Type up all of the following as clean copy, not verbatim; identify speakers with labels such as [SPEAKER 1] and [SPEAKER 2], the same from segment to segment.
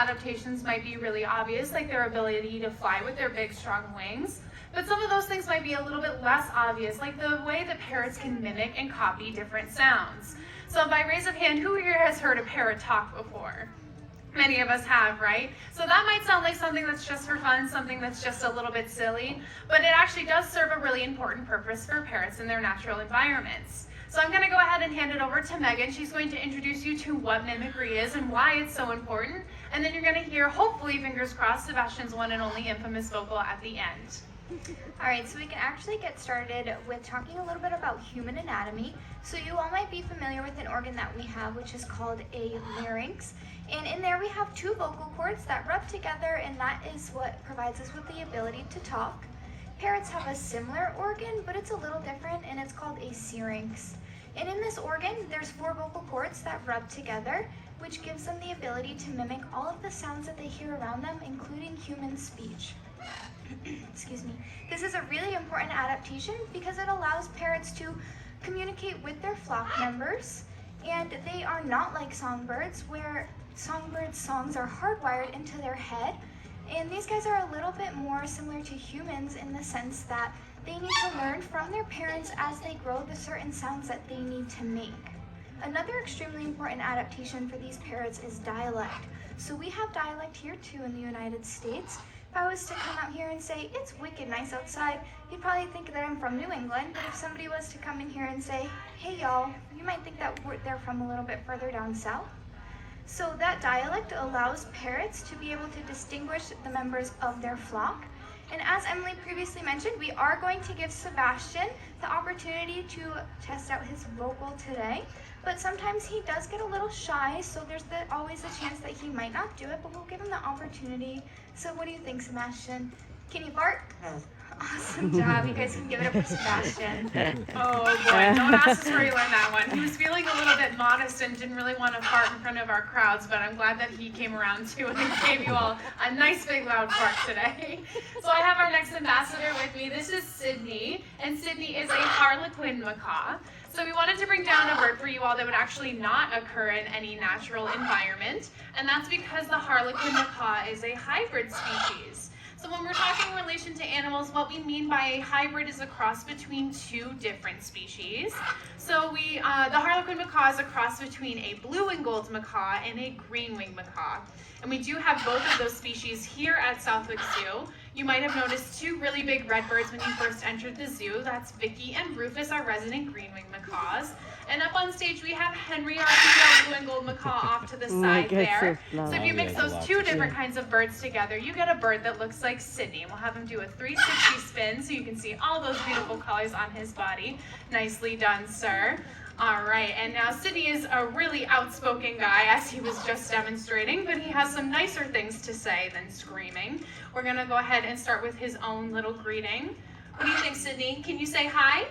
[SPEAKER 1] adaptations might be really obvious, like their ability to fly with their big, strong wings. But some of those things might be a little bit less obvious, like the way that parrots can mimic and copy different sounds. So by raise of hand, who here has heard a parrot talk before? Many of us have, right? So that might sound like something that's just for fun, something that's just a little bit silly, but it actually does serve a really important purpose for parrots in their natural environments. So I'm going to go ahead and hand it over to Megan. She's going to introduce you to what mimicry is and why it's so important. And then you're going to hear, hopefully, fingers crossed, Sebastian's one and only infamous vocal at the end.
[SPEAKER 2] All right, so we can actually get started with talking a little bit about human anatomy. So you all might be familiar with an organ that we have, which is called a larynx. And in there we have two vocal cords that rub together, and that is what provides us with the ability to talk. Parrots have a similar organ, but it's a little different, and it's called a syrinx. And in this organ, there's 4 vocal cords that rub together, which gives them the ability to mimic all of the sounds that they hear around them, including human speech. Excuse me. This is a really important adaptation because it allows parrots to communicate with their flock members, and they are not like songbirds, where songbirds' songs are hardwired into their head. And these guys are a little bit more similar to humans in the sense that they need to learn from their parents as they grow the certain sounds that they need to make. Another extremely important adaptation for these parrots is dialect. So we have dialect here too in the United States. If I was to come out here and say, it's wicked nice outside, you'd probably think that I'm from New England. But if somebody was to come in here and say, hey y'all, you might think that they're from a little bit further down south. So that dialect allows parrots to be able to distinguish the members of their flock. And as Emily previously mentioned, we are going to give Sebastian the opportunity to test out his vocal today. But sometimes he does get a little shy, so there's always a chance that he might not do it, but we'll give him the opportunity. So what do you think, Sebastian? Can you fart? Awesome job. You guys can give it up for Sebastian.
[SPEAKER 1] Oh boy, don't ask us where he learned that one. He was feeling a little bit modest and didn't really want to fart in front of our crowds, but I'm glad that he came around too and gave you all a nice big loud fart today. So I have our next ambassador with me. This is Sydney, and Sydney is a harlequin macaw. So we wanted to bring down a bird for you all that would actually not occur in any natural environment, and that's because the harlequin macaw is a hybrid species. So when we're talking in relation to animals, what we mean by a hybrid is a cross between 2 different species. So the harlequin macaw is a cross between a blue and gold macaw and a green-winged macaw. And we do have both of those species here at Southwick Zoo. You might have noticed 2 really big red birds when you first entered the zoo. That's Vicky and Rufus, our resident green-winged macaws. And up on stage, we have Henry, our female blue and gold macaw, off to the side there. So if you mix those 2 different kinds of birds together, you get a bird that looks like Sydney. We'll have him do a 360 spin so you can see all those beautiful colors on his body. Nicely done, sir. All right, and now Sydney is a really outspoken guy, as he was just demonstrating, but he has some nicer things to say than screaming. We're gonna go ahead and start with his own little greeting. What do you think, Sydney? Can you say hi?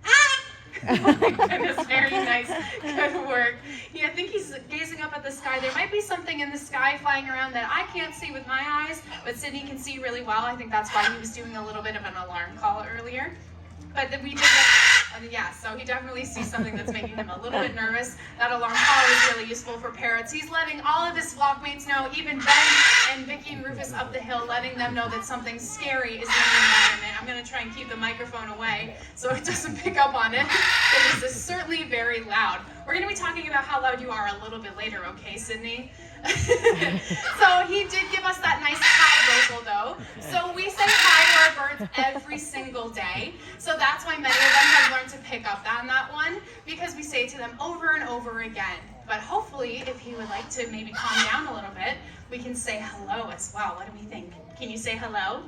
[SPEAKER 1] Hi! Oh my goodness, very nice. Good work. Yeah, I think he's gazing up at the sky. There might be something in the sky flying around that I can't see with my eyes, but Sydney can see really well. I think that's why he was doing a little bit of an alarm call earlier. But then we did that, yeah, so he definitely sees something that's making him a little bit nervous. That alarm call is really useful for parrots. He's letting all of his flockmates know, even Ben and Vicky and Rufus up the hill, letting them know that something scary is in the environment. I'm going to try and keep the microphone away so it doesn't pick up on it. But this is certainly very loud. We're going to be talking about how loud you are a little bit later, okay, Sydney? So he did give us that nice high vocal though. So we say hi to our birds every single day. So that's why many of them have learned to pick up on that one, because we say to them over and over again. But hopefully, if he would like to maybe calm down a little bit, we can say hello as well. What do we think? Can you say hello?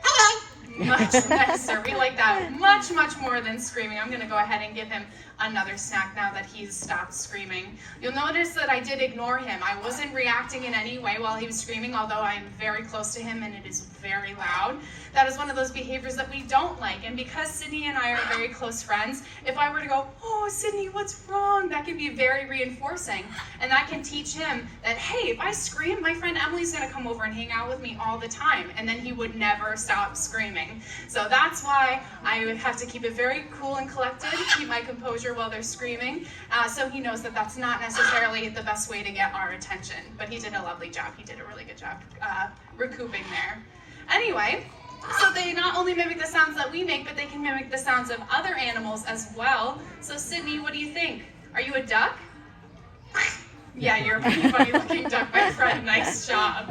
[SPEAKER 1] Hello! Much nicer. We like that much, much more than screaming. I'm going to go ahead and give him another snack now that he's stopped screaming. You'll notice that I did ignore him. I wasn't reacting in any way while he was screaming, although I'm very close to him and it is very loud. That is one of those behaviors that we don't like. And because Sydney and I are very close friends, if I were to go, oh, Sydney, what's wrong? That can be very reinforcing. And that can teach him that, hey, if I scream, my friend Emily's gonna come over and hang out with me all the time. And then he would never stop screaming. So that's why I have to keep it very cool and collected, keep my composure while they're screaming, so he knows that that's not necessarily the best way to get our attention. But he did a lovely job. He did a really good job recouping there. Anyway, so they not only mimic the sounds that we make, but they can mimic the sounds of other animals as well. So Sydney, what do you think? Are you a duck? Yeah, you're a pretty funny looking duck, my friend. Nice job.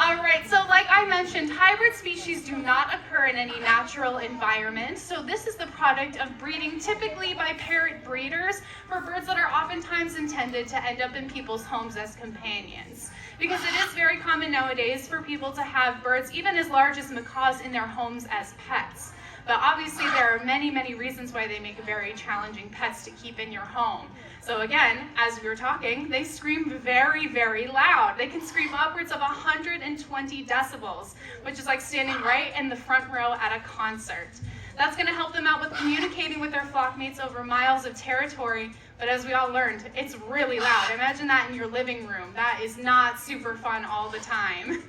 [SPEAKER 1] All right, so like I mentioned, hybrid species do not occur in any natural environment. So this is the product of breeding, typically by parrot breeders, for birds that are oftentimes intended to end up in people's homes as companions. Because it is very common nowadays for people to have birds even as large as macaws in their homes as pets. But obviously there are many, many reasons why they make very challenging pets to keep in your home. So again, as we were talking, they scream very, very loud. They can scream upwards of 120 decibels, which is like standing right in the front row at a concert. That's going to help them out with communicating with their flockmates over miles of territory. But as we all learned, it's really loud. Imagine that in your living room. That is not super fun all the time.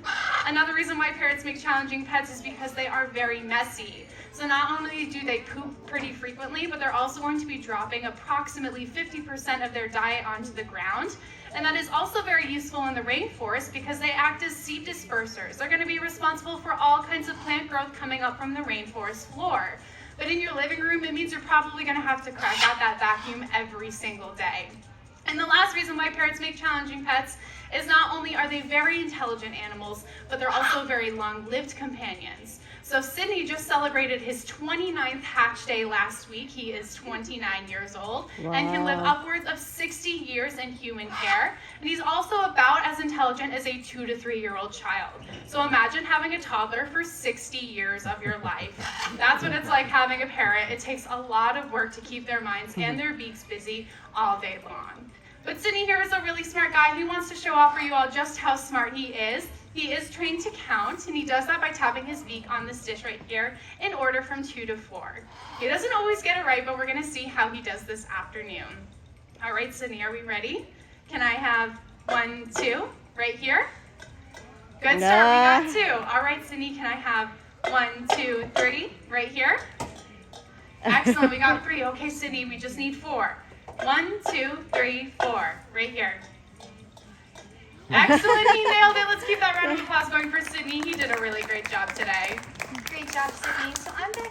[SPEAKER 1] Another reason why parrots make challenging pets is because they are very messy. So not only do they poop pretty frequently, but they're also going to be dropping approximately 50% of their diet onto the ground. And that is also very useful in the rainforest because they act as seed dispersers. They're going to be responsible for all kinds of plant growth coming up from the rainforest floor. But in your living room, it means you're probably going to have to crack out that vacuum every single day. And the last reason why parrots make challenging pets is not only are they very intelligent animals, but they're also very long-lived companions. So Sydney just celebrated his 29th hatch day last week. He is 29 years old and can live upwards of 60 years in human care. And he's also about as intelligent as a 2 to 3 year old child. So imagine having a toddler for 60 years of your life. That's what it's like having a parrot. It takes a lot of work to keep their minds and their beaks busy all day long. But Sydney here is a really smart guy. He wants to show off for you all just how smart he is. He is trained to count, and he does that by tapping his beak on this dish right here in order from 2 to 4. He doesn't always get it right, but we're going to see how he does this afternoon. All right, Sydney, are we ready? Can I have 1, 2, right here? Good start, we got 2. All right, Sydney, can I have 1, 2, 3, right here? Excellent, we got 3. Okay, Sydney, we just need 4. 1, 2, 3, 4, right here. Excellent, he nailed it. Let's keep that round of applause going for Sydney. He did a really great job today.
[SPEAKER 2] Great job, Sydney. So I'm back